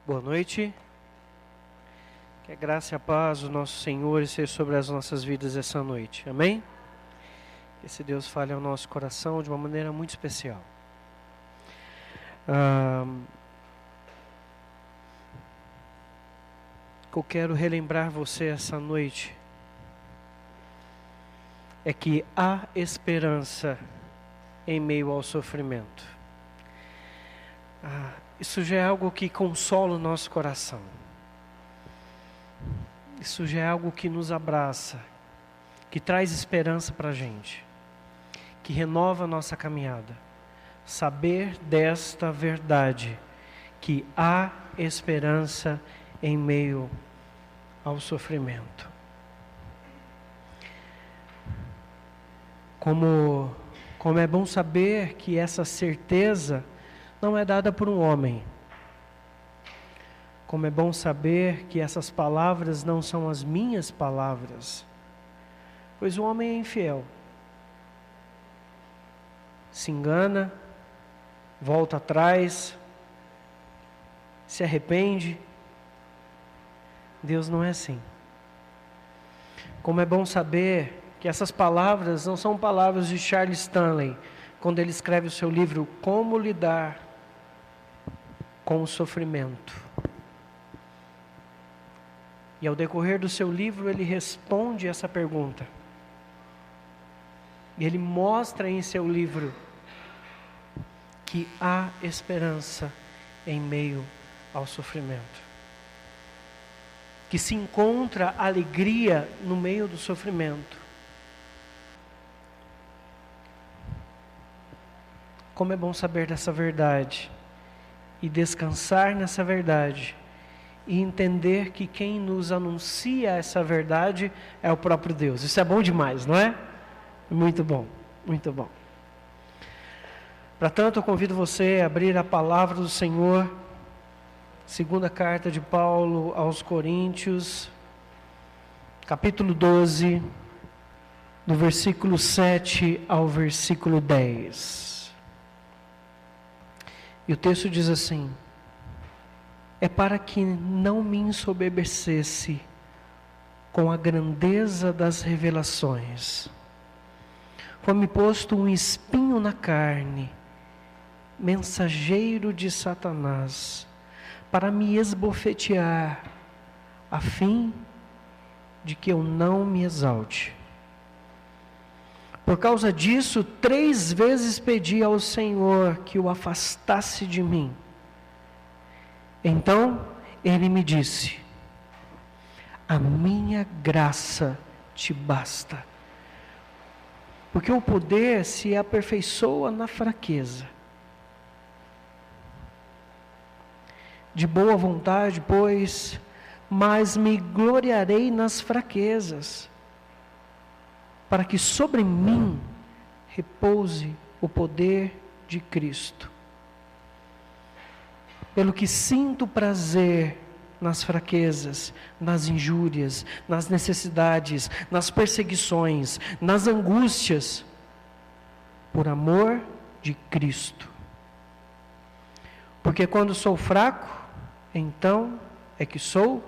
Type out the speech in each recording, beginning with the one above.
Boa noite. Que a graça e a paz do nosso Senhor esteja sobre as nossas vidas essa noite. Amém? Que esse Deus fale ao nosso coração de uma maneira muito especial. O que eu quero relembrar você essa noite é que há esperança em meio ao sofrimento. Isso já é algo que consola o nosso coração. Isso já é algo que nos abraça, que traz esperança para a gente, que renova a nossa caminhada. Saber desta verdade, que há esperança em meio ao sofrimento. Como é bom saber que essa certeza não é dada por um homem. Como é bom saber que essas palavras não são as minhas palavras, pois o homem é infiel. Se engana, volta atrás, se arrepende. Deus não é assim. Como é bom saber que essas palavras não são palavras de Charles Stanley, quando ele escreve o seu livro Como Lidar com o Sofrimento. E ao decorrer do seu livro ele responde essa pergunta. E ele mostra em seu livro que há esperança em meio ao sofrimento. Que se encontra alegria no meio do sofrimento. Como é bom saber dessa verdade e descansar nessa verdade e entender que quem nos anuncia essa verdade é o próprio Deus. Isso é bom demais, não é? Muito bom, muito bom. Portanto, eu convido você a abrir a palavra do Senhor, segunda carta de Paulo aos Coríntios, capítulo 12, do versículo 7 ao versículo 10. E o texto diz assim: é para que não me ensoberbecesse com a grandeza das revelações. Foi-me posto um espinho na carne, mensageiro de Satanás, para me esbofetear, a fim de que eu não me exalte. Por causa disso, 3 vezes pedi ao Senhor que o afastasse de mim. Então ele me disse: a minha graça te basta, porque o poder se aperfeiçoa na fraqueza. De boa vontade, pois, mas me gloriarei nas fraquezas, para que sobre mim repouse o poder de Cristo. Pelo que sinto prazer nas fraquezas, nas injúrias, nas necessidades, nas perseguições, nas angústias, por amor de Cristo. Porque quando sou fraco, então é que sou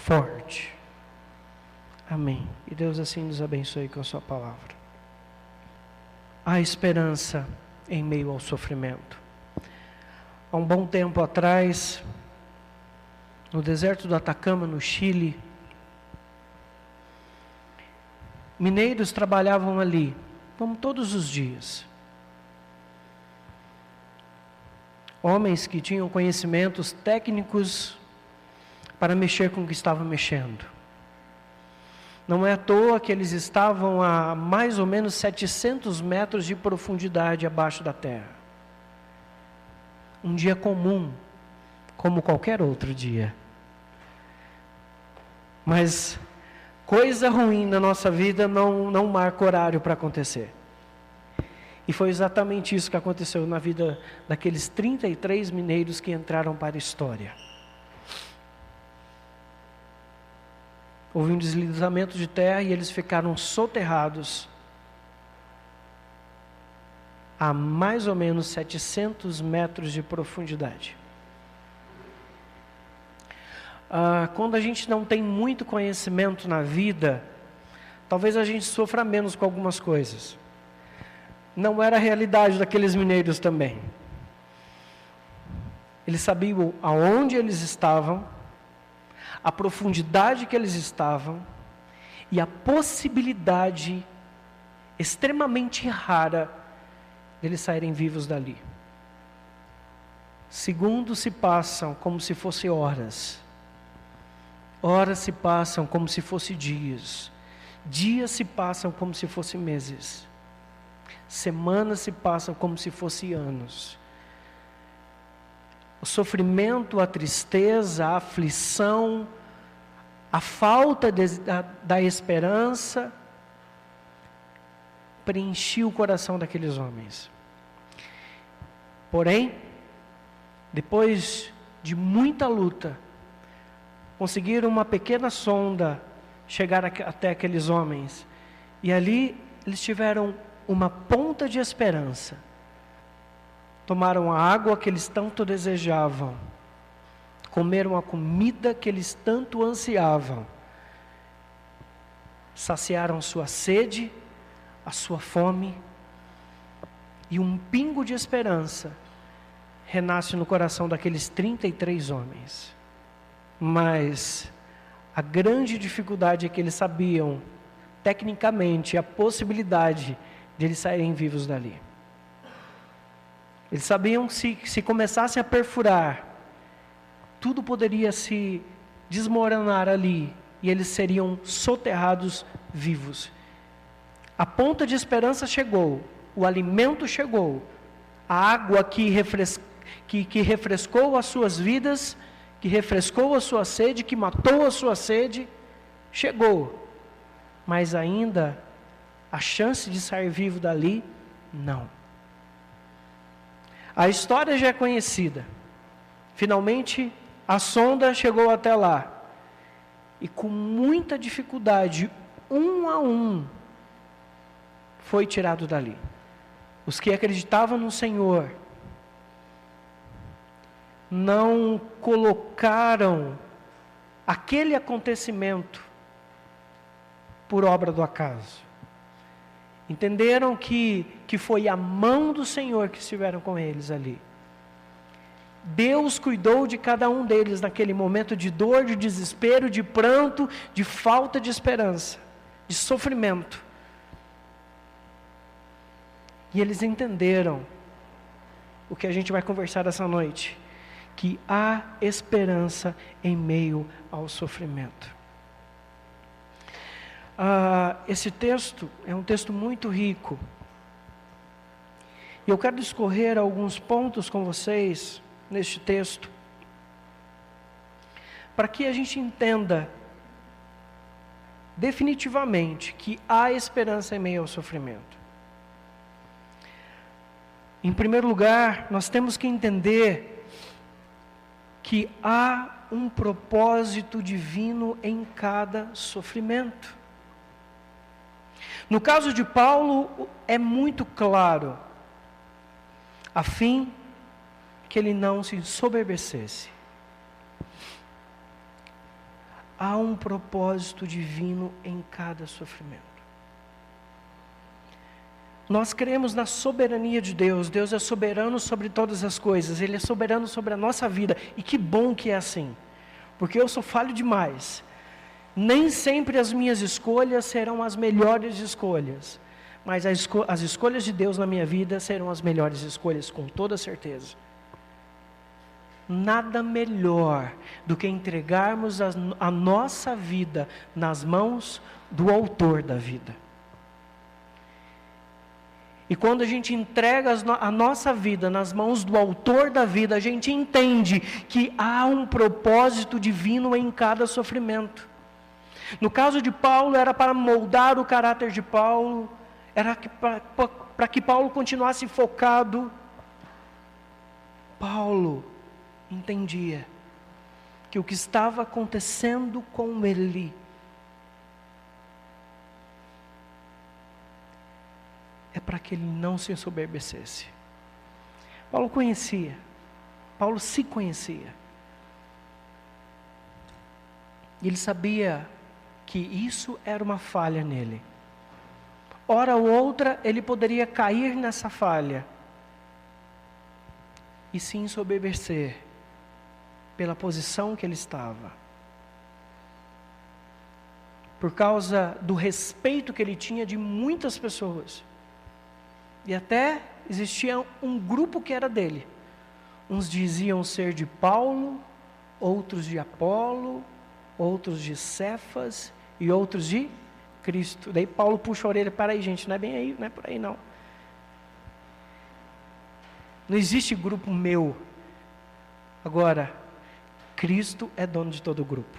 forte. Amém. E Deus assim nos abençoe com a sua palavra. Há esperança em meio ao sofrimento. Há um bom tempo atrás, no deserto do Atacama, no Chile, mineiros trabalhavam ali, como todos os dias. Homens que tinham conhecimentos técnicos para mexer com o que estavam mexendo. Não é à toa que eles estavam a mais ou menos 700 metros de profundidade abaixo da terra. Um dia comum, como qualquer outro dia. Mas coisa ruim na nossa vida não marca horário para acontecer. E foi exatamente isso que aconteceu na vida daqueles 33 mineiros que entraram para a história. Houve um deslizamento de terra e eles ficaram soterrados a mais ou menos 700 metros de profundidade. quando a gente não tem muito conhecimento na vida, talvez a gente sofra menos com algumas coisas. Não era a realidade daqueles mineiros também. Eles sabiam aonde eles estavam, a profundidade que eles estavam e a possibilidade extremamente rara deles saírem vivos dali. Segundos se passam como se fossem horas. Horas se passam como se fossem dias. Dias se passam como se fossem meses. Semanas se passam como se fossem anos. O sofrimento, a tristeza, a aflição, a falta da esperança preenchia o coração daqueles homens. Porém, depois de muita luta, conseguiram uma pequena sonda chegar até aqueles homens. E ali eles tiveram uma ponta de esperança. Tomaram a água que eles tanto desejavam. Comeram a comida que eles tanto ansiavam. Saciaram sua sede, a sua fome. E um pingo de esperança renasce no coração daqueles 33 homens. Mas a grande dificuldade é que eles sabiam, tecnicamente, a possibilidade de eles saírem vivos dali. Eles sabiam que se começassem a perfurar, tudo poderia se desmoronar ali, e eles seriam soterrados vivos. A ponta de esperança chegou, o alimento chegou, a água que refrescou as suas vidas, que refrescou a sua sede, que matou a sua sede, chegou. Mas ainda, a chance de sair vivo dali, não. A história já é conhecida. Finalmente, a sonda chegou até lá. E com muita dificuldade, um a um, foi tirado dali. Os que acreditavam no Senhor não colocaram aquele acontecimento por obra do acaso. Entenderam que foi a mão do Senhor que estiveram com eles ali. Deus cuidou de cada um deles naquele momento de dor, de desespero, de pranto, de falta de esperança, de sofrimento. E eles entenderam o que a gente vai conversar essa noite, que há esperança em meio ao sofrimento. Esse texto é um texto muito rico. E eu quero discorrer alguns pontos com vocês neste texto, para que a gente entenda definitivamente que há esperança em meio ao sofrimento. Em primeiro lugar, nós temos que entender que há um propósito divino em cada sofrimento. No caso de Paulo, é muito claro, a fim que ele não se ensoberbecesse. Há um propósito divino em cada sofrimento. Nós cremos na soberania de Deus. Deus é soberano sobre todas as coisas. Ele é soberano sobre a nossa vida. E que bom que é assim. Porque eu sou falho demais. Nem sempre as minhas escolhas serão as melhores escolhas. Mas as escolhas de Deus na minha vida serão as melhores escolhas, com toda certeza. Nada melhor do que entregarmos a nossa vida nas mãos do autor da vida. E quando a gente entrega a nossa vida nas mãos do autor da vida, a gente entende que há um propósito divino em cada sofrimento. No caso de Paulo, era para moldar o caráter de Paulo, era para que Paulo continuasse focado. Paulo entendia que o que estava acontecendo com ele é para que ele não se ensoberbecesse. Paulo se conhecia. E ele sabia que isso era uma falha nele. Hora ou outra, ele poderia cair nessa falha e se ensoberbecer pela posição que ele estava. Por causa do respeito que ele tinha de muitas pessoas. E até existia um grupo que era dele. Uns diziam ser de Paulo, outros de Apolo, outros de Cefas e outros de Cristo. Daí Paulo puxa a orelha, para aí gente, não é bem aí, não é por aí não. Não existe grupo meu. Agora, Cristo é dono de todo o grupo.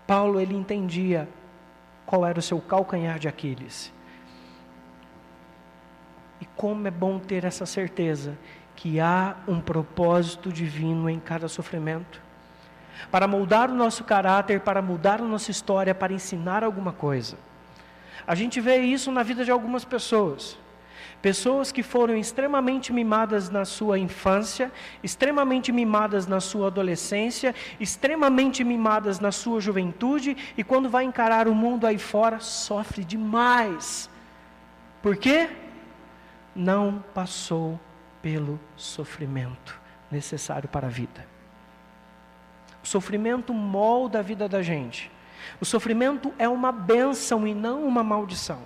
Paulo, ele entendia qual era o seu calcanhar de Aquiles. E como é bom ter essa certeza que há um propósito divino em cada sofrimento, para moldar o nosso caráter, para mudar a nossa história, para ensinar alguma coisa. A gente vê isso na vida de algumas pessoas. Pessoas que foram extremamente mimadas na sua infância, extremamente mimadas na sua adolescência, extremamente mimadas na sua juventude, e quando vai encarar o mundo aí fora, sofre demais. Por quê? Não passou pelo sofrimento necessário para a vida. O sofrimento molda a vida da gente. O sofrimento é uma bênção e não uma maldição.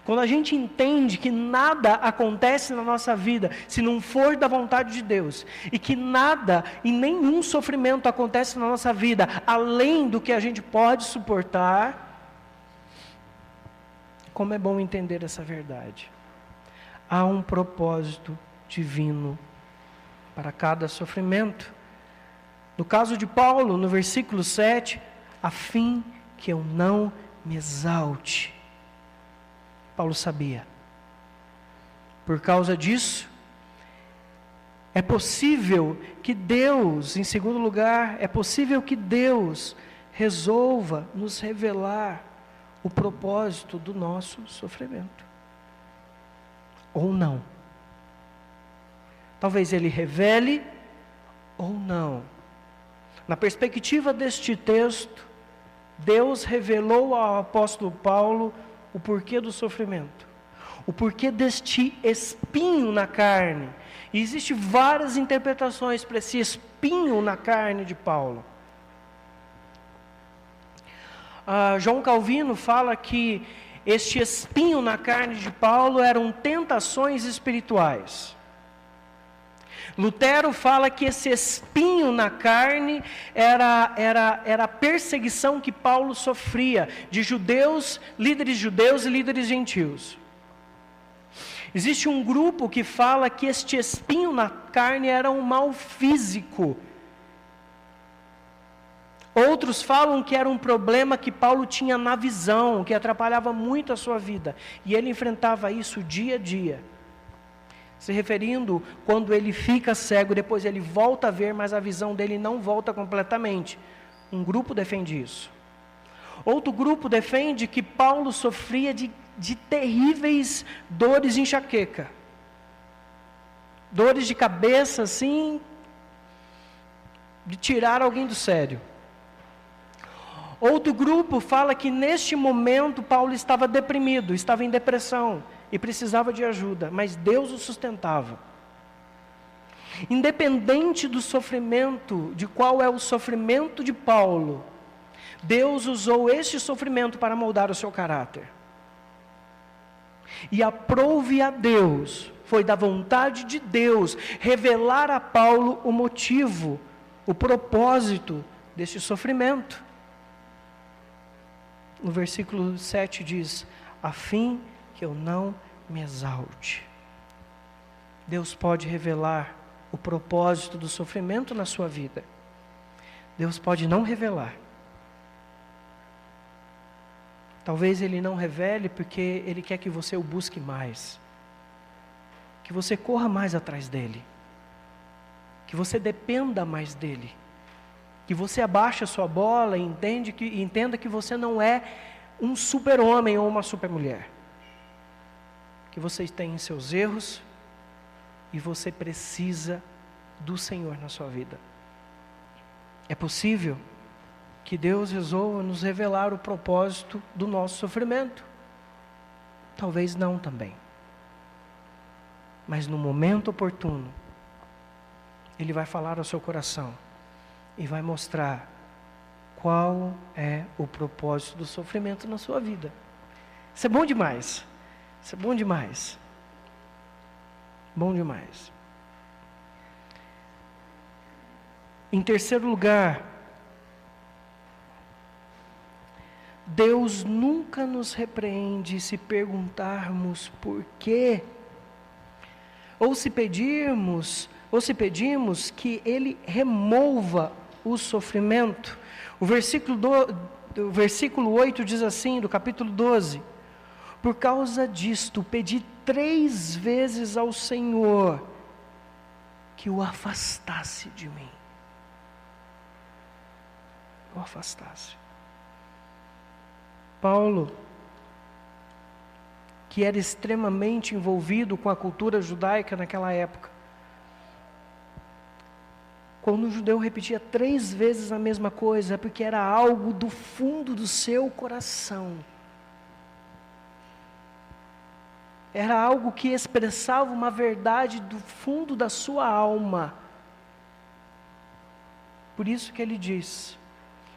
Quando a gente entende que nada acontece na nossa vida se não for da vontade de Deus, e que nada e nenhum sofrimento acontece na nossa vida além do que a gente pode suportar, como é bom entender essa verdade. Há um propósito divino para cada sofrimento. No caso de Paulo, no versículo 7, a fim que eu não me exalte. Paulo sabia. Por causa disso, é possível que Deus, em segundo lugar, é possível que Deus resolva nos revelar o propósito do nosso sofrimento. Ou não. Talvez Ele revele ou não. Na perspectiva deste texto, Deus revelou ao apóstolo Paulo o porquê do sofrimento, o porquê deste espinho na carne. E existem várias interpretações para esse espinho na carne de Paulo. João Calvino fala que este espinho na carne de Paulo eram tentações espirituais. Lutero fala que esse espinho na carne era a perseguição que Paulo sofria de judeus e líderes gentios. Existe um grupo que fala que este espinho na carne era um mal físico. Outros falam que era um problema que Paulo tinha na visão, que atrapalhava muito a sua vida. E ele enfrentava isso dia a dia. Se referindo quando ele fica cego, depois ele volta a ver, mas a visão dele não volta completamente. Um grupo defende isso. Outro grupo defende que Paulo sofria de terríveis dores de enxaqueca. Dores de cabeça, assim, de tirar alguém do sério. Outro grupo fala que neste momento Paulo estava deprimido, estava em depressão e precisava de ajuda, mas Deus o sustentava. Independente do sofrimento, de qual é o sofrimento de Paulo, Deus usou este sofrimento para moldar o seu caráter. E aprove a Deus, foi da vontade de Deus, revelar a Paulo o motivo, o propósito deste sofrimento. No versículo 7 diz, a fim que eu não me exalte. Deus pode revelar o propósito do sofrimento na sua vida. Deus pode não revelar. Talvez Ele não revele porque Ele quer que você o busque mais. Que você corra mais atrás dEle. Que você dependa mais dEle. Que você abaixe a sua bola e entenda que você não é um super-homem ou uma super-mulher. Que você tem seus erros e você precisa do Senhor na sua vida. É possível que Deus resolva nos revelar o propósito do nosso sofrimento. Talvez não também. Mas no momento oportuno, Ele vai falar ao seu coração e vai mostrar qual é o propósito do sofrimento na sua vida. Isso é bom demais. Isso é bom demais. Bom demais. Em terceiro lugar, Deus nunca nos repreende se perguntarmos por quê, ou se pedimos que Ele remova o sofrimento. O versículo 8 diz assim, do capítulo 12: por causa disto, pedi 3 vezes ao Senhor que o afastasse de mim. O afastasse. Paulo, que era extremamente envolvido com a cultura judaica naquela época, quando o judeu repetia 3 vezes a mesma coisa, é porque era algo do fundo do seu coração. Era algo que expressava uma verdade do fundo da sua alma. Por isso que ele diz,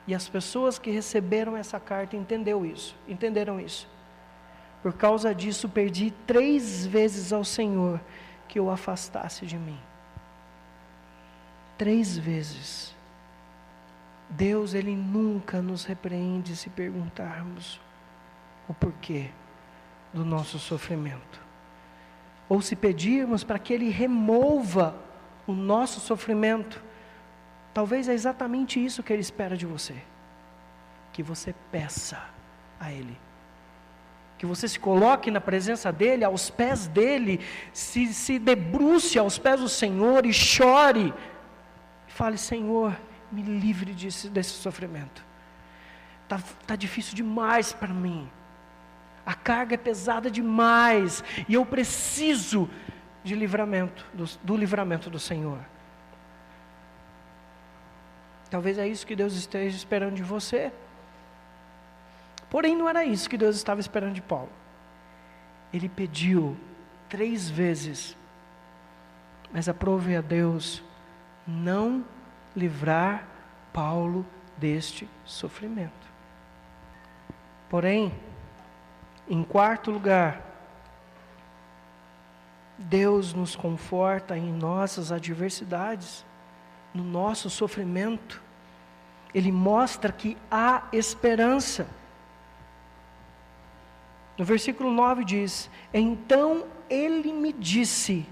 e as pessoas que receberam essa carta entenderam isso. Por causa disso, pedi 3 vezes ao Senhor que o afastasse de mim. 3 vezes. Deus, Ele nunca nos repreende se perguntarmos o porquê do nosso sofrimento. Ou se pedirmos para que Ele remova o nosso sofrimento. Talvez é exatamente isso que Ele espera de você. Que você peça a Ele. Que você se coloque na presença dEle, aos pés dEle, se debruce aos pés do Senhor e chore. Fale, Senhor, me livre desse sofrimento. Tá difícil demais para mim. A carga é pesada demais. E eu preciso de do livramento do Senhor. Talvez é isso que Deus esteja esperando de você. Porém, não era isso que Deus estava esperando de Paulo. Ele pediu 3 vezes. Mas aprove a Deus não livrar Paulo deste sofrimento. Porém, em quarto lugar, Deus nos conforta em nossas adversidades, no nosso sofrimento. Ele mostra que há esperança. No versículo 9 diz: então Ele me disse,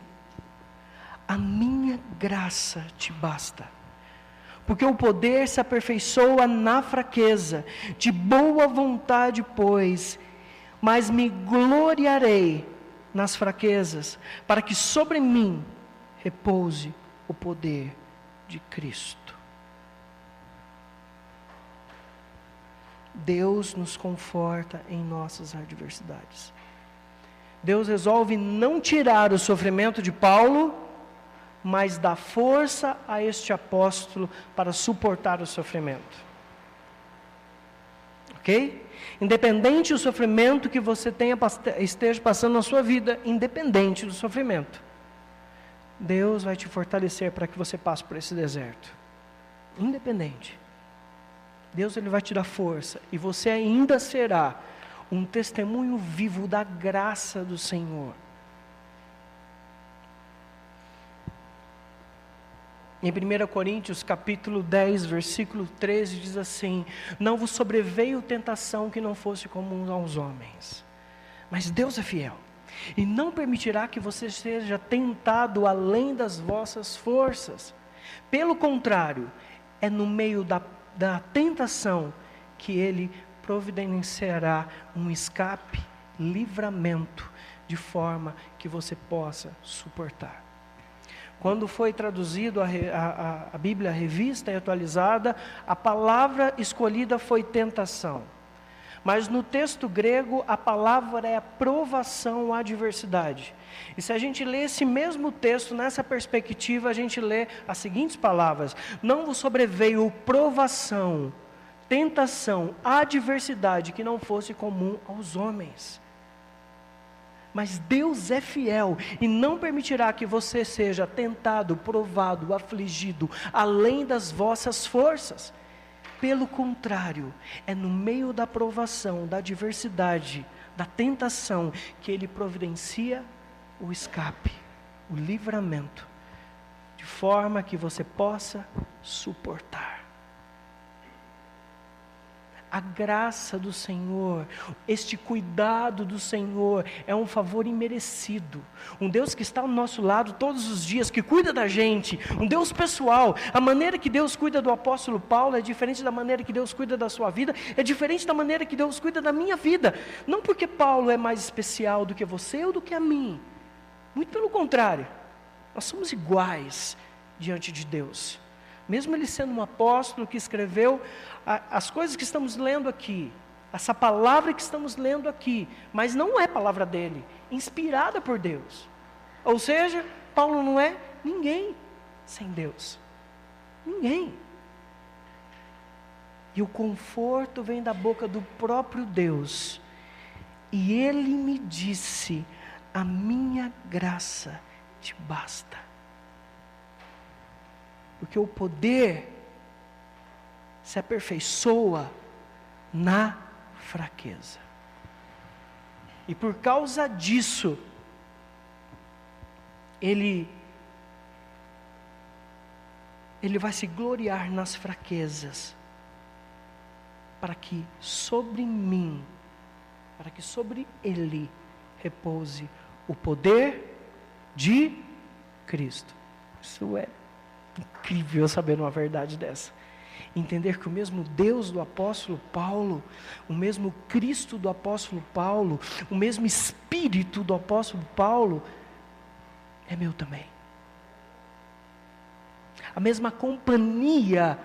a minha graça te basta, porque o poder se aperfeiçoa na fraqueza. De boa vontade, pois, mas me gloriarei nas fraquezas, para que sobre mim repouse o poder de Cristo. Deus nos conforta em nossas adversidades. Deus resolve não tirar o sofrimento de Paulo, mas dá força a este apóstolo para suportar o sofrimento. Ok? Independente do sofrimento que você esteja passando na sua vida, independente do sofrimento, Deus vai te fortalecer para que você passe por esse deserto. Independente. Deus, Ele vai te dar força, e você ainda será um testemunho vivo da graça do Senhor. Em 1 Coríntios capítulo 10, versículo 13, diz assim: não vos sobreveio tentação que não fosse comum aos homens, mas Deus é fiel, e não permitirá que você seja tentado além das vossas forças. Pelo contrário, é no meio da tentação que Ele providenciará um escape, livramento, de forma que você possa suportar. Quando foi traduzido a Bíblia Revista e Atualizada, a palavra escolhida foi tentação. Mas no texto grego, a palavra é provação, adversidade. E se a gente lê esse mesmo texto, nessa perspectiva, a gente lê as seguintes palavras: não vos sobreveio provação, tentação, adversidade que não fosse comum aos homens. Mas Deus é fiel e não permitirá que você seja tentado, provado, afligido, além das vossas forças. Pelo contrário, é no meio da provação, da adversidade, da tentação, que Ele providencia o escape, o livramento, de forma que você possa suportar. A graça do Senhor, este cuidado do Senhor, é um favor imerecido. Um Deus que está ao nosso lado todos os dias, que cuida da gente, um Deus pessoal. A maneira que Deus cuida do apóstolo Paulo é diferente da maneira que Deus cuida da sua vida, é diferente da maneira que Deus cuida da minha vida. Não porque Paulo é mais especial do que você ou do que a mim. Muito pelo contrário, nós somos iguais diante de Deus. Mesmo ele sendo um apóstolo que escreveu as coisas que estamos lendo aqui, essa palavra que estamos lendo aqui, mas não é palavra dele, inspirada por Deus. Ou seja, Paulo não é ninguém sem Deus. Ninguém. E o conforto vem da boca do próprio Deus. E ele me disse: a minha graça te basta. Porque o poder se aperfeiçoa na fraqueza. E por causa disso, Ele vai se gloriar nas fraquezas, para que sobre mim, para que sobre Ele repouse o poder de Cristo. Isso é incrível saber uma verdade dessa. Entender que o mesmo Deus do apóstolo Paulo, o mesmo Cristo do apóstolo Paulo, o mesmo Espírito do apóstolo Paulo, é meu também. A mesma companhia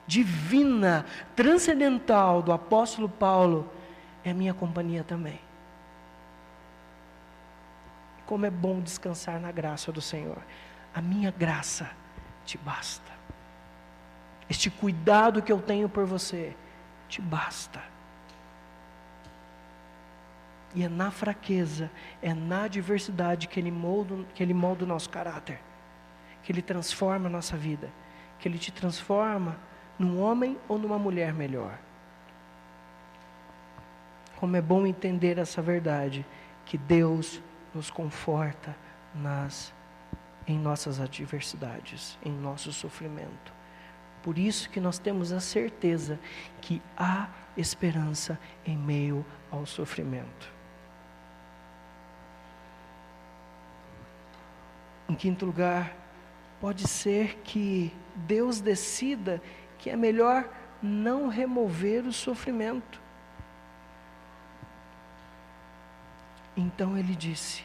divina, transcendental do apóstolo Paulo, é minha companhia também. Como é bom descansar na graça do Senhor. A minha graça te basta. Este cuidado que eu tenho por você te basta. E é na fraqueza, é na adversidade que Ele molda o nosso caráter, que Ele transforma a nossa vida, que Ele te transforma num homem ou numa mulher melhor. Como é bom entender essa verdade, que Deus nos conforta em nossas adversidades, em nosso sofrimento. Por isso que nós temos a certeza que há esperança em meio ao sofrimento. Em quinto lugar, pode ser que Deus decida que é melhor não remover o sofrimento. Então Ele disse: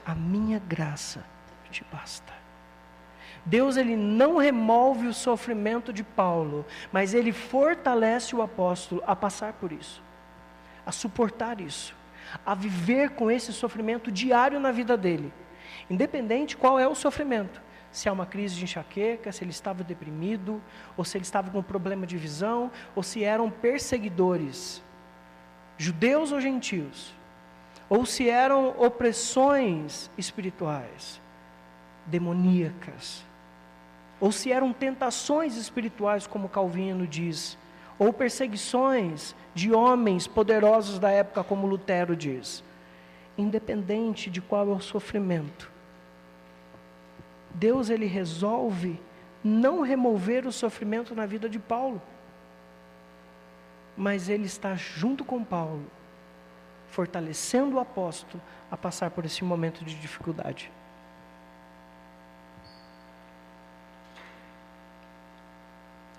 a minha graça te basta. Deus, Ele não remove o sofrimento de Paulo, mas Ele fortalece o apóstolo a passar por isso, a suportar isso, a viver com esse sofrimento diário na vida dele, independente qual é o sofrimento, se é uma crise de enxaqueca, se ele estava deprimido, ou se ele estava com problema de visão, ou se eram perseguidores, judeus ou gentios, ou se eram opressões espirituais, demoníacas, ou se eram tentações espirituais, como Calvino diz, ou perseguições de homens poderosos da época, como Lutero diz. Independente de qual é o sofrimento, Deus, Ele resolve não remover o sofrimento na vida de Paulo, mas Ele está junto com Paulo, fortalecendo o apóstolo a passar por esse momento de dificuldade.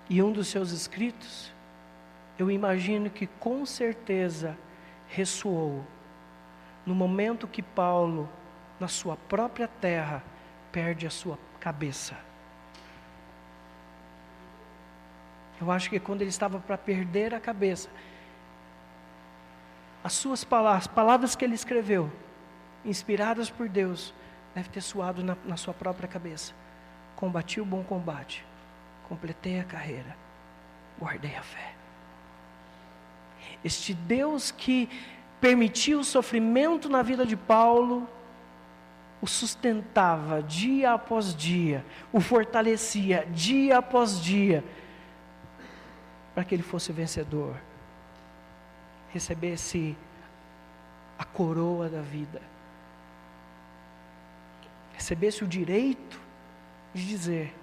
E um dos seus escritos, eu imagino que com certeza ressoou no momento que Paulo, na sua própria terra, perde a sua cabeça. Eu acho que quando ele estava para perder a cabeça, as palavras que ele escreveu, inspiradas por Deus, deve ter soado na sua própria cabeça. Combati o bom combate, completei a carreira, guardei a fé. Este Deus que permitiu o sofrimento na vida de Paulo, o sustentava dia após dia, o fortalecia dia após dia, para que ele fosse vencedor, recebesse a coroa da vida, recebesse o direito de dizer: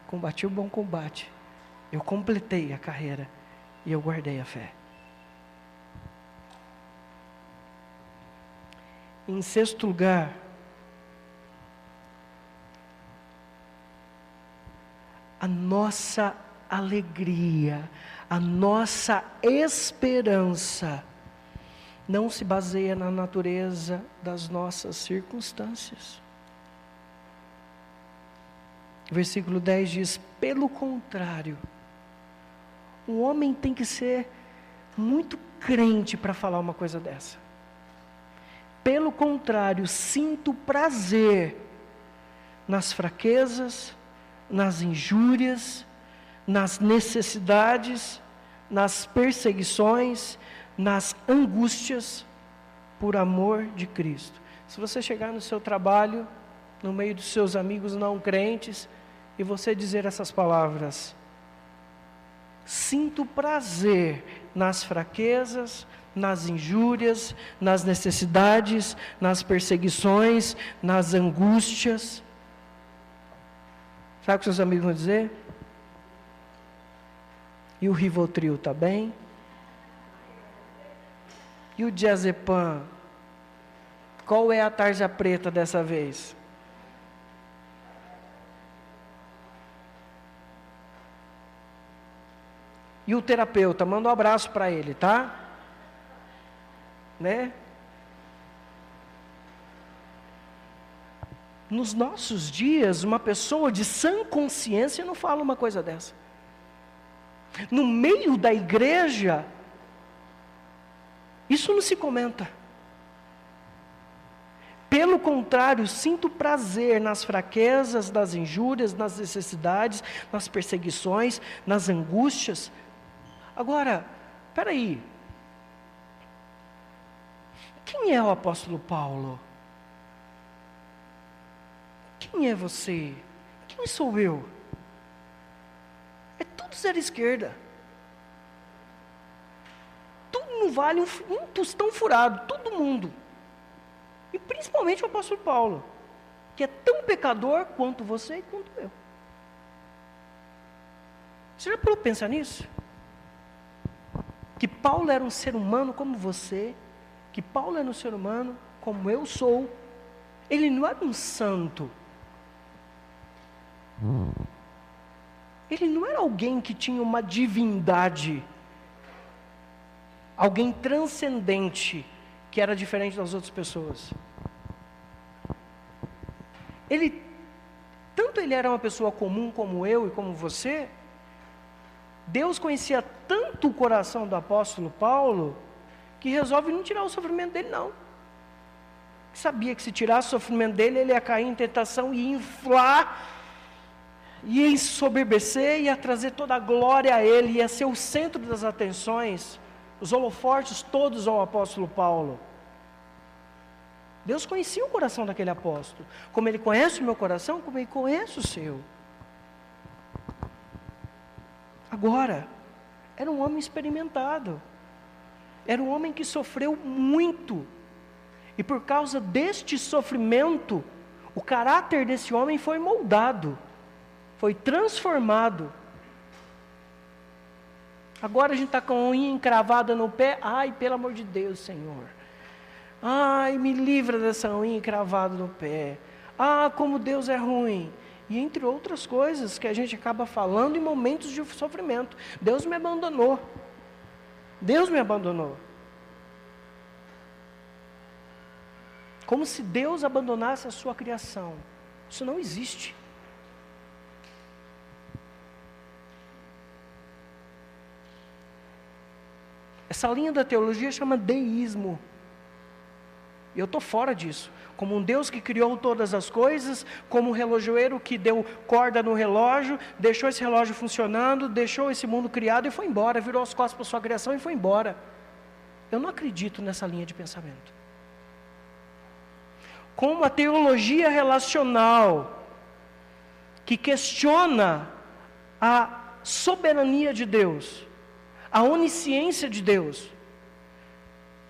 combati o bom combate, eu completei a carreira e eu guardei a fé. Em sexto lugar, a nossa alegria, a nossa esperança não se baseia na natureza das nossas circunstâncias. Versículo 10 diz: pelo contrário, o homem tem que ser muito crente para falar uma coisa dessa. Pelo contrário, sinto prazer nas fraquezas, nas injúrias, nas necessidades, nas perseguições, nas angústias, por amor de Cristo. Se você chegar no seu trabalho, no meio dos seus amigos não crentes, e você dizer essas palavras: sinto prazer nas fraquezas, nas injúrias, nas necessidades, nas perseguições, nas angústias. Sabe o que seus amigos vão dizer? E o Rivotril está bem? E o diazepam? Qual é a tarja preta dessa vez? E o terapeuta? Manda um abraço para ele, tá? Né? Nos nossos dias, uma pessoa de sã consciência não fala uma coisa dessa. No meio da igreja, isso não se comenta. Pelo contrário, sinto prazer nas fraquezas, nas injúrias, nas necessidades, nas perseguições, nas angústias. Agora, espera aí. Quem é o apóstolo Paulo? Quem é você? Quem sou eu? É tudo zero esquerda. Tudo não vale um tostão furado, todo mundo. E principalmente o apóstolo Paulo, que é tão pecador quanto você e quanto eu. Você já parou para pensar nisso? Que Paulo era um ser humano como você, que Paulo era um ser humano como eu sou. Ele não era um santo. Ele não era alguém que tinha uma divindade, alguém transcendente, que era diferente das outras pessoas. Tanto ele era uma pessoa comum como eu e como você, Deus conhecia tanto o coração do apóstolo Paulo, que resolve não tirar o sofrimento dele não. Sabia que se tirasse o sofrimento dele, ele ia cair em tentação, ia inflar, ia ensoberbecer, ia trazer toda a glória a ele, ia ser o centro das atenções, os holofortes todos ao apóstolo Paulo. Deus conhecia o coração daquele apóstolo, como ele conhece o meu coração, como ele conhece o seu. Agora, era um homem experimentado, era um homem que sofreu muito, e por causa deste sofrimento, o caráter desse homem foi moldado, foi transformado. Agora a gente está com a unha encravada no pé. Ai, pelo amor de Deus, Senhor. Ai, me livra dessa unha encravada no pé. Ah, como Deus é ruim. E entre outras coisas que a gente acaba falando em momentos de sofrimento. Deus me abandonou. Deus me abandonou. Como se Deus abandonasse a sua criação. Isso não existe. Essa linha da teologia chama deísmo. E eu estou fora disso. Como um Deus que criou todas as coisas, como um relojoeiro que deu corda no relógio, deixou esse relógio funcionando, deixou esse mundo criado e foi embora, virou as costas para a sua criação e foi embora. Eu não acredito nessa linha de pensamento. Como a teologia relacional, que questiona a soberania de Deus, a onisciência de Deus,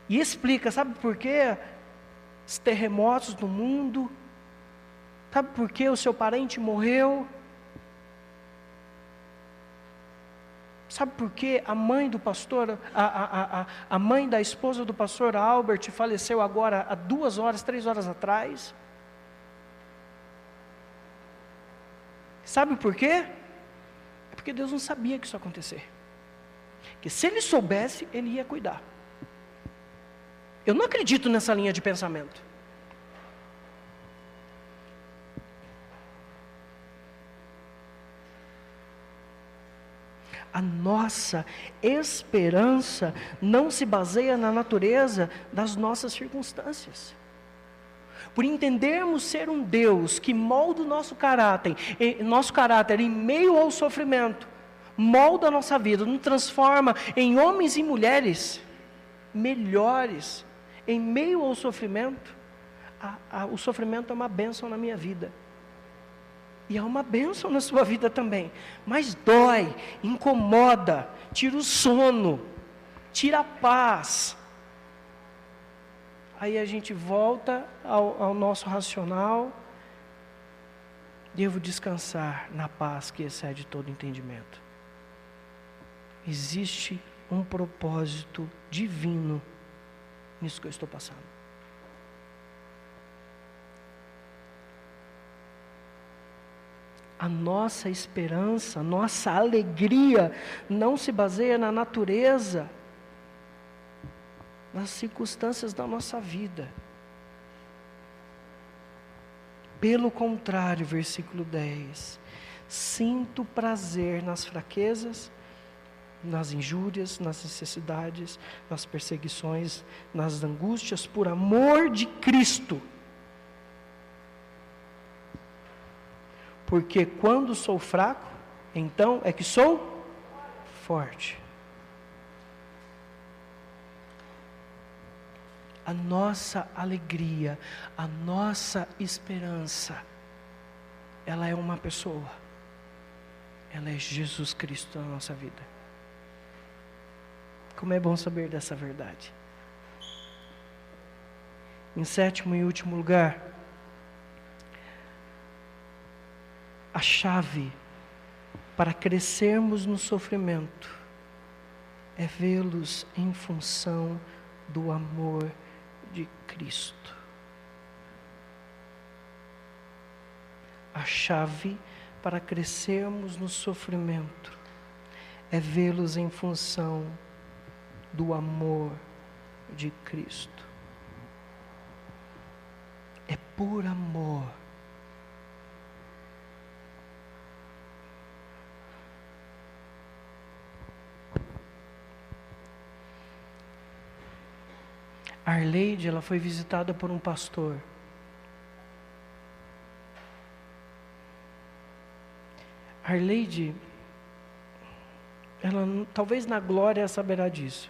e explica, sabe por quê? Os terremotos do mundo, sabe por que o seu parente morreu? Sabe por que a mãe do pastor, a mãe da esposa do pastor Albert faleceu agora há 2 horas, 3 horas atrás? Sabe por quê? É porque Deus não sabia que isso ia acontecer. Que se Ele soubesse, Ele ia cuidar. Eu não acredito nessa linha de pensamento. A nossa esperança não se baseia na natureza das nossas circunstâncias. Por entendermos ser um Deus que molda o nosso caráter em meio ao sofrimento, molda a nossa vida, nos transforma em homens e mulheres melhores, em meio ao sofrimento. O sofrimento é uma bênção na minha vida. E é uma bênção na sua vida também. Mas dói, incomoda, tira o sono, tira a paz. Aí a gente volta ao nosso racional. Devo descansar na paz que excede todo entendimento. Existe um propósito divino nisso que eu estou passando. A nossa esperança, a nossa alegria não se baseia na natureza, nas circunstâncias da nossa vida. Pelo contrário, versículo 10, sinto prazer nas fraquezas, nas injúrias, nas necessidades, nas perseguições, nas angústias, por amor de Cristo. Porque quando sou fraco, então é que sou forte. A nossa alegria, a nossa esperança, ela é uma pessoa. Ela é Jesus Cristo na nossa vida. Como é bom saber dessa verdade. Em 7º e último lugar, a chave para crescermos no sofrimento é vê-los em função do amor de Cristo. A chave para crescermos no sofrimento é vê-los em função do amor de Cristo. É por amor. Arleide, ela foi visitada por um pastor. Arleide, ela talvez na glória saberá disso.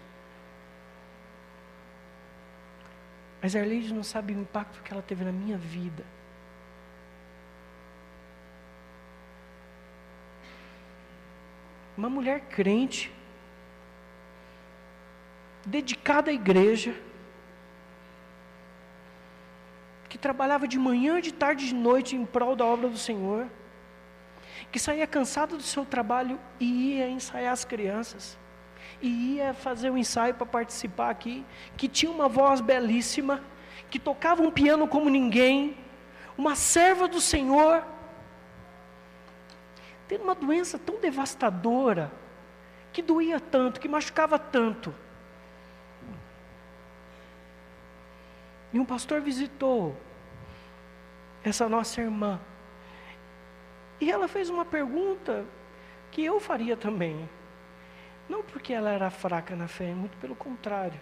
Mas Arleide não sabe o impacto que ela teve na minha vida. Uma mulher crente, dedicada à igreja, que trabalhava de manhã, de tarde e de noite em prol da obra do Senhor, que saía cansado do seu trabalho e ia ensaiar as crianças, e ia fazer um ensaio para participar aqui, que tinha uma voz belíssima, que tocava um piano como ninguém, uma serva do Senhor, tendo uma doença tão devastadora, que doía tanto, que machucava tanto. E um pastor visitou essa nossa irmã. E ela fez uma pergunta que eu faria também. Não porque ela era fraca na fé, muito pelo contrário.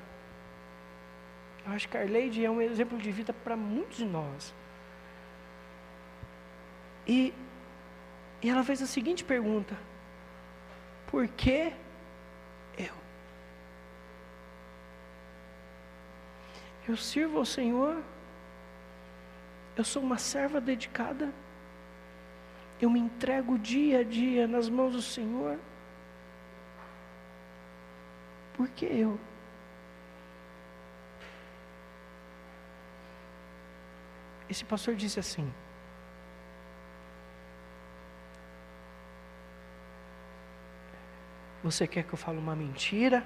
Eu acho que a Arleide é um exemplo de vida para muitos de nós. E ela fez a seguinte pergunta: por que eu? Eu sirvo ao Senhor, eu sou uma serva dedicada, eu me entrego dia a dia nas mãos do Senhor. Por que eu? Esse pastor disse assim: você quer que eu fale uma mentira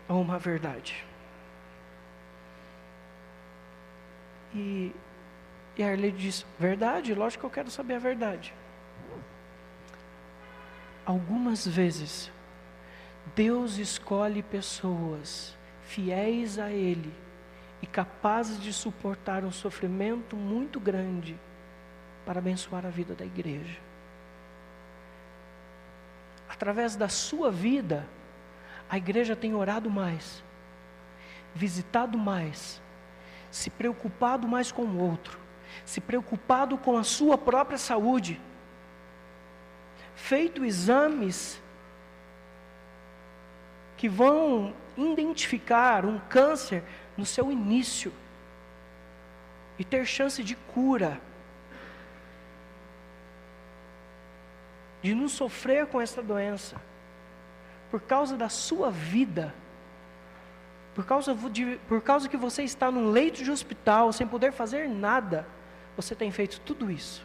ou uma verdade? E a Arleide disse: verdade, lógico que eu quero saber a verdade. Algumas vezes, Deus escolhe pessoas fiéis a Ele e capazes de suportar um sofrimento muito grande para abençoar a vida da igreja. Através da sua vida, a igreja tem orado mais, visitado mais, se preocupado mais com o outro, se preocupado com a sua própria saúde, feito exames que vão identificar um câncer no seu início e ter chance de cura, de não sofrer com essa doença, por causa da sua vida, por causa que você está num leito de hospital, sem poder fazer nada, você tem feito tudo isso.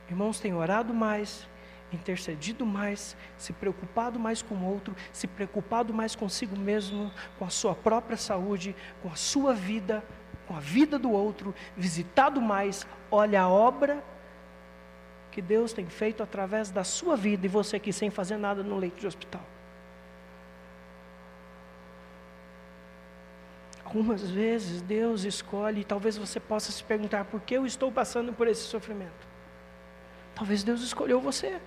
Irmãos, têm orado mais, intercedido mais, se preocupado mais com o outro, se preocupado mais consigo mesmo, com a sua própria saúde, com a sua vida, com a vida do outro, visitado mais. Olha a obra que Deus tem feito através da sua vida, e você aqui sem fazer nada no leito de hospital. Algumas vezes Deus escolhe, e talvez você possa se perguntar: por que eu estou passando por esse sofrimento? Talvez Deus escolheu você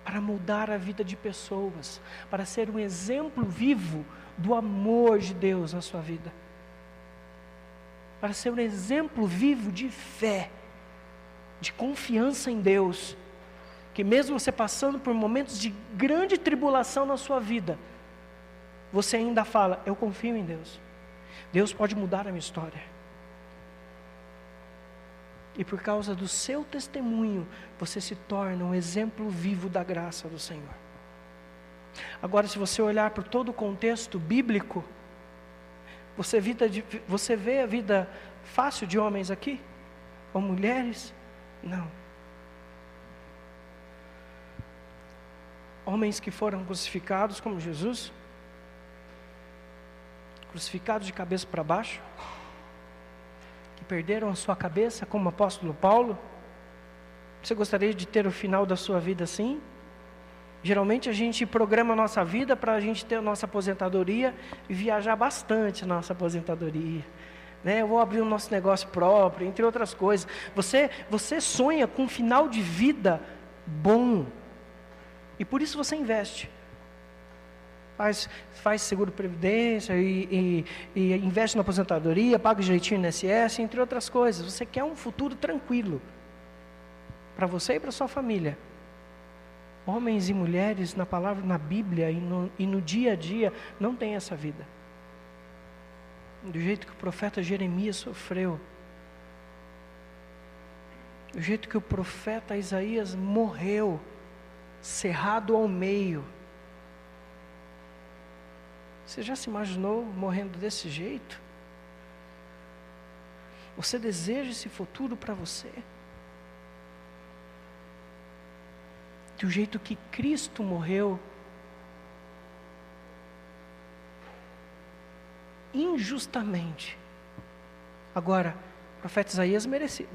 para mudar a vida de pessoas, para ser um exemplo vivo do amor de Deus na sua vida, para ser um exemplo vivo de fé, de confiança em Deus, que mesmo você passando por momentos de grande tribulação na sua vida, você ainda fala: eu confio em Deus, Deus pode mudar a minha história. E por causa do seu testemunho, você se torna um exemplo vivo da graça do Senhor. Agora, se você olhar por todo o contexto bíblico, você vê a vida fácil de homens aqui? Ou mulheres? Não. Homens que foram crucificados como Jesus, crucificados de cabeça para baixo, que perderam a sua cabeça como o apóstolo Paulo. Você gostaria de ter o final da sua vida assim? Geralmente a gente programa a nossa vida para a gente ter a nossa aposentadoria e viajar bastante na nossa aposentadoria, né? Eu vou abrir o nosso negócio próprio, entre outras coisas. Você sonha com um final de vida bom, e por isso você investe. Faz seguro-previdência e investe na aposentadoria, paga direitinho no INSS, entre outras coisas. Você quer um futuro tranquilo para você e para sua família. Homens e mulheres na palavra, na Bíblia e no dia a dia não têm essa vida. Do jeito que o profeta Jeremias sofreu, do jeito que o profeta Isaías morreu, cerrado ao meio. Você já se imaginou morrendo desse jeito? Você deseja esse futuro para você? Do jeito que Cristo morreu, injustamente. Agora, o profeta Isaías merece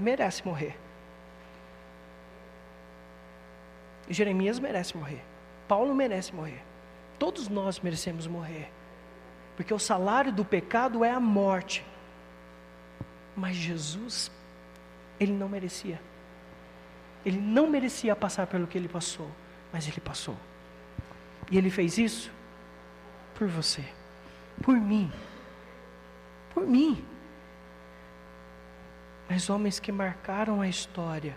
morrer. Jeremias merece morrer. Paulo merece morrer. Todos nós merecemos morrer. Porque o salário do pecado é a morte. Mas Jesus, Ele não merecia. Ele não merecia passar pelo que ele passou, mas ele passou. E ele fez isso por você, por mim, por mim. Mas homens que marcaram a história,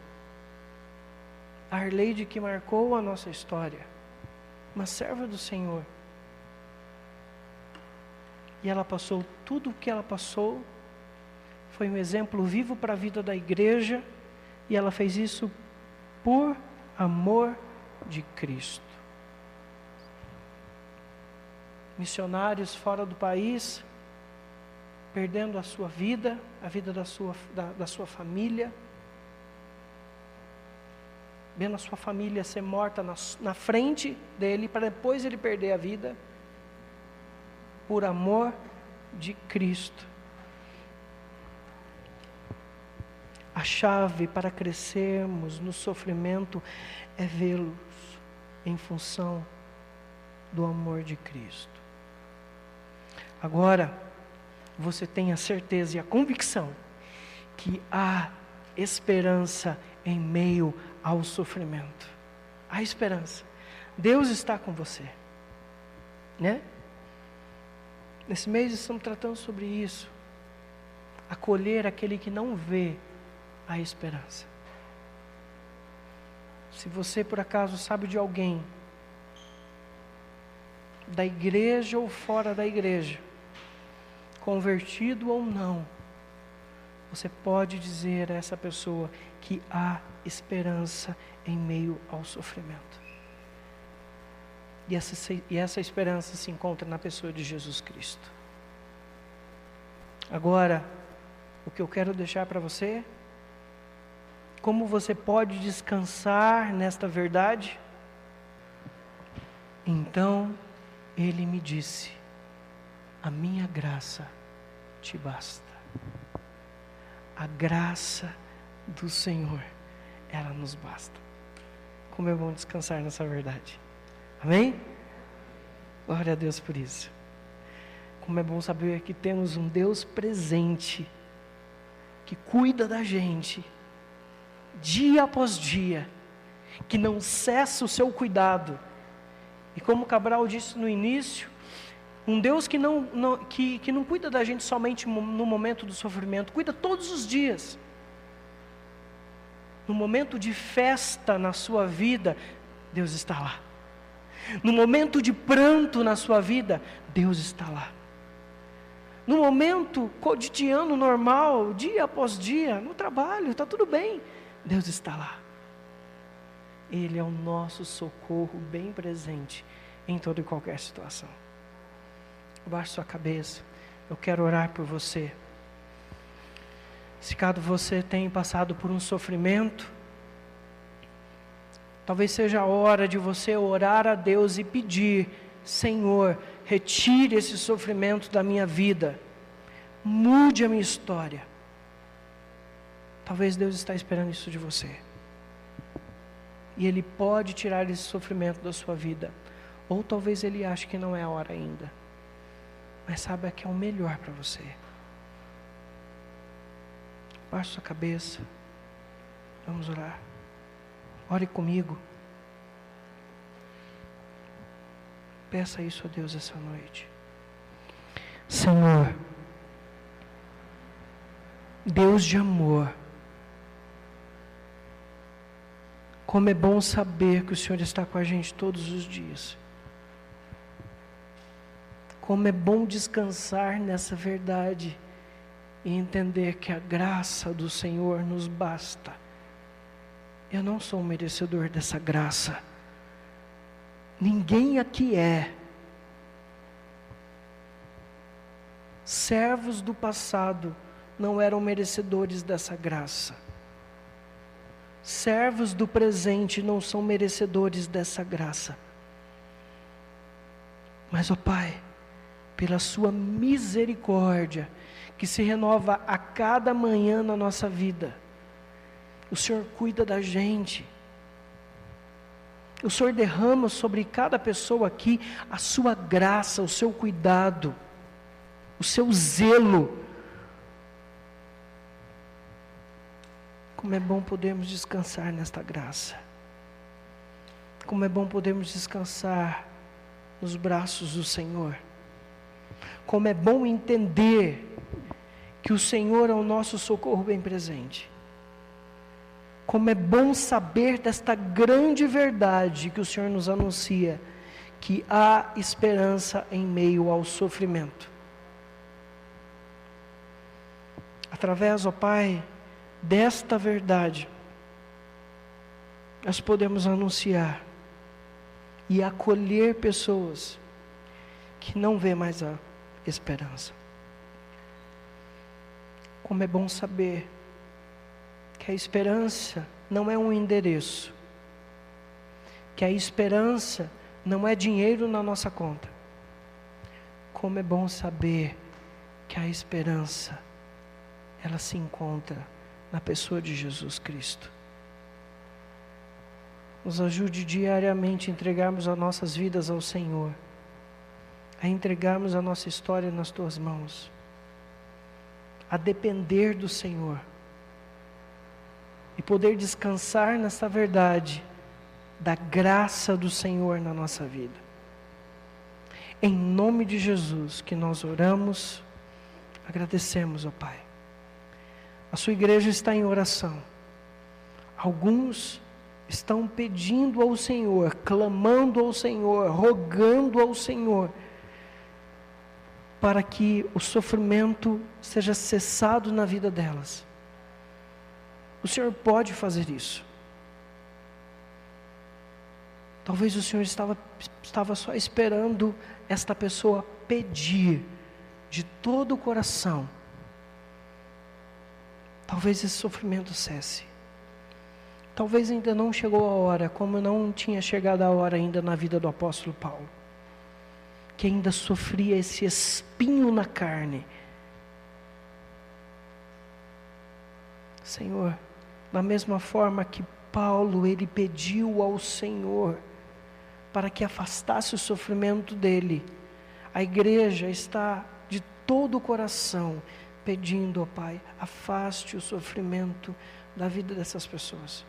a Arleide que marcou a nossa história, uma serva do Senhor, e ela passou tudo o que ela passou, foi um exemplo vivo para a vida da igreja, e ela fez isso por amor de Cristo. Missionários fora do país, perdendo a sua vida, a vida da sua família, vendo a sua família ser morta na frente dele, para depois ele perder a vida, por amor de Cristo. A chave para crescermos no sofrimento é vê-los em função do amor de Cristo. Agora, você tem a certeza e a convicção que há esperança em meio ao sofrimento. Há esperança. Deus está com você, né? Nesse mês estamos tratando sobre isso. Acolher aquele que não vê a esperança. Se você por acaso sabe de alguém, da igreja ou fora da igreja, convertido ou não, você pode dizer a essa pessoa que há esperança em meio ao sofrimento. E essa esperança se encontra na pessoa de Jesus Cristo. Agora, o que eu quero deixar para você, como você pode descansar nesta verdade? Então, ele me disse: a minha graça te basta. A graça do Senhor, ela nos basta. Como é bom descansar nessa verdade. Amém? Glória a Deus por isso. Como é bom saber que temos um Deus presente, que cuida da gente, dia após dia, que não cessa o seu cuidado. E como Cabral disse no início, um Deus que não cuida da gente somente no momento do sofrimento, cuida todos os dias. No momento de festa na sua vida, Deus está lá. No momento de pranto na sua vida, Deus está lá. No momento cotidiano, normal, dia após dia, no trabalho, está tudo bem, Deus está lá. Ele é o nosso socorro bem presente em toda e qualquer situação. Baixe sua cabeça, eu quero orar por você. Se caso você tenha passado por um sofrimento, talvez seja a hora de você orar a Deus e pedir: Senhor, retire esse sofrimento da minha vida, mude a minha história. Talvez Deus está esperando isso de você, e Ele pode tirar esse sofrimento da sua vida, ou talvez Ele ache que não é a hora ainda, mas saiba que é o melhor para você. Baixe sua cabeça, vamos orar. Ore comigo. Peça isso a Deus essa noite. Senhor, Deus de amor, como é bom saber que o Senhor está com a gente todos os dias. Como é bom descansar nessa verdade e entender que a graça do Senhor nos basta. Eu não sou merecedor dessa graça. Ninguém aqui é. Servos do passado não eram merecedores dessa graça. Servos do presente não são merecedores dessa graça. Mas, ó Pai, pela sua misericórdia, que se renova a cada manhã na nossa vida, o Senhor cuida da gente. O Senhor derrama sobre cada pessoa aqui a sua graça, o seu cuidado, o seu zelo. Como é bom podermos descansar nesta graça. Como é bom podermos descansar nos braços do Senhor. Como é bom entender que o Senhor é o nosso socorro bem presente. Como é bom saber desta grande verdade que o Senhor nos anuncia, que há esperança em meio ao sofrimento. Através, ó Pai, desta verdade, nós podemos anunciar e acolher pessoas que não vê mais a esperança. Como é bom saber que a esperança não é um endereço, que a esperança não é dinheiro na nossa conta. Como é bom saber que a esperança, ela se encontra na pessoa de Jesus Cristo. Nos ajude diariamente a entregarmos as nossas vidas ao Senhor, a entregarmos a nossa história nas Tuas mãos, a depender do Senhor e poder descansar nessa verdade da graça do Senhor na nossa vida. Em nome de Jesus que nós oramos, agradecemos, ó Pai. A sua igreja está em oração. Alguns estão pedindo ao Senhor, clamando ao Senhor, rogando ao Senhor, para que o sofrimento seja cessado na vida delas. O Senhor pode fazer isso. Talvez o Senhor estava só esperando esta pessoa pedir de todo o coração. Talvez esse sofrimento cesse. Talvez ainda não chegou a hora, como não tinha chegado a hora ainda na vida do apóstolo Paulo, que ainda sofria esse espinho na carne. Senhor, da mesma forma que Paulo, ele pediu ao Senhor para que afastasse o sofrimento dele, a igreja está de todo o coração pedindo, ó Pai, afaste o sofrimento da vida dessas pessoas,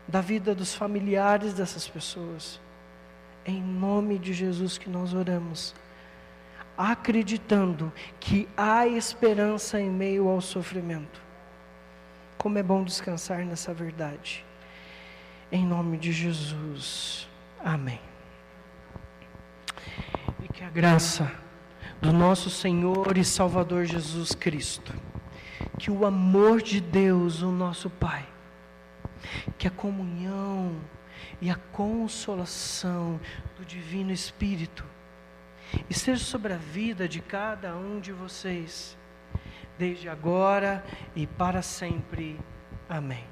da vida dos familiares dessas pessoas. Em nome de Jesus que nós oramos, acreditando que há esperança em meio ao sofrimento. Como é bom descansar nessa verdade. Em nome de Jesus. Amém. E que a graça do nosso Senhor e Salvador Jesus Cristo, que o amor de Deus, o nosso Pai, que a comunhão e a consolação do Divino Espírito esteja sobre a vida de cada um de vocês, desde agora e para sempre. Amém.